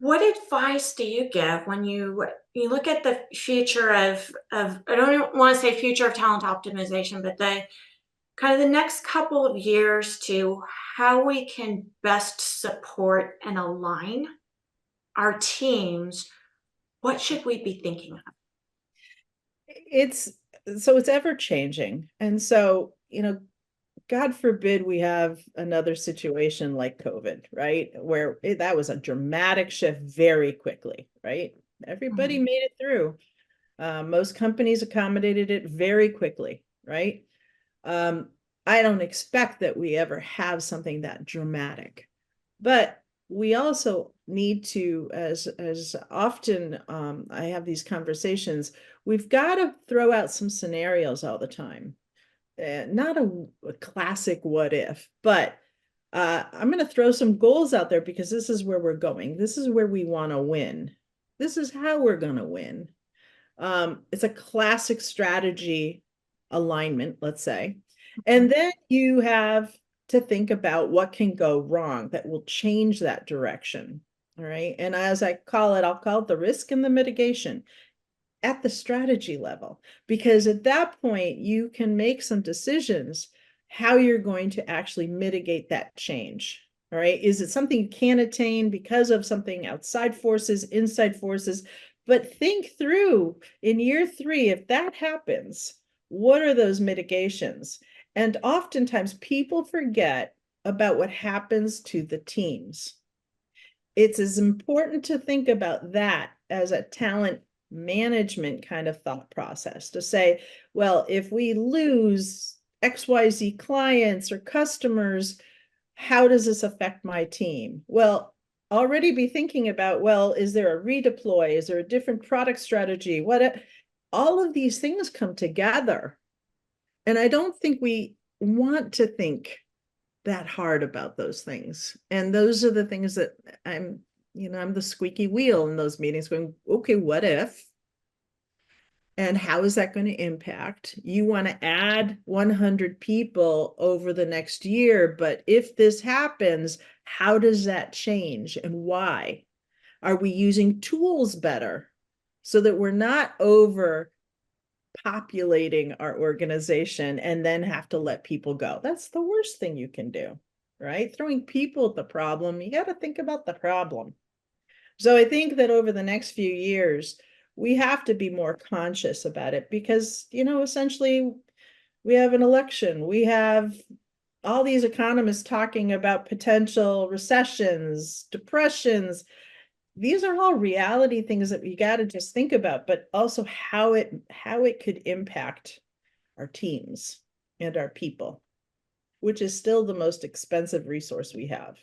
what advice do you give when you look at the future of I don't want to say future of talent optimization, but the kind of the next couple of years to how we can best support and align our teams? What should we be thinking of? It's it's ever changing. And so, God forbid we have another situation like COVID, right? Where that was a dramatic shift very quickly, right? Everybody Mhm. made it through. Most companies accommodated it very quickly, right? Um, I don't expect that we ever have something that dramatic, but we also need to, as often I have these conversations, we've got to throw out some scenarios all the time. Not a classic what if, but I'm going to throw some goals out there because this is where we're going. This is where we want to win. This is how we're going to win. It's a classic strategy alignment, let's say. And then you have to think about what can go wrong that will change that direction. All right. And as I'll call it the risk and the mitigation at the strategy level, because at that point, you can make some decisions how you're going to actually mitigate that change. All right. Is it something you can't attain because of something outside forces, inside forces? But think through in year three, if that happens, what are those mitigations? And oftentimes people forget about what happens to the teams. It's as important to think about that as a talent management kind of thought process to say, well, if we lose XYZ clients or customers, how does this affect my team? Well, already be thinking about, well, is there a redeploy? Is there a different product strategy? All of these things come together. And I don't think we want to think that hard about those things. And those are the things that I'm the squeaky wheel in those meetings going, okay, what if? And how is that going to impact? You want to add 100 people over the next year, but if this happens, how does that change and why? Are we using tools better so that we're not over populating our organization and then have to let people go? That's the worst thing you can do, right? Throwing people at the problem, you got to think about the problem. So I think that over the next few years, we have to be more conscious about it because, essentially we have an election. We have all these economists talking about potential recessions, depressions. These are all reality things that we got to just think about, but also how it could impact our teams and our people, which is still the most expensive resource we have.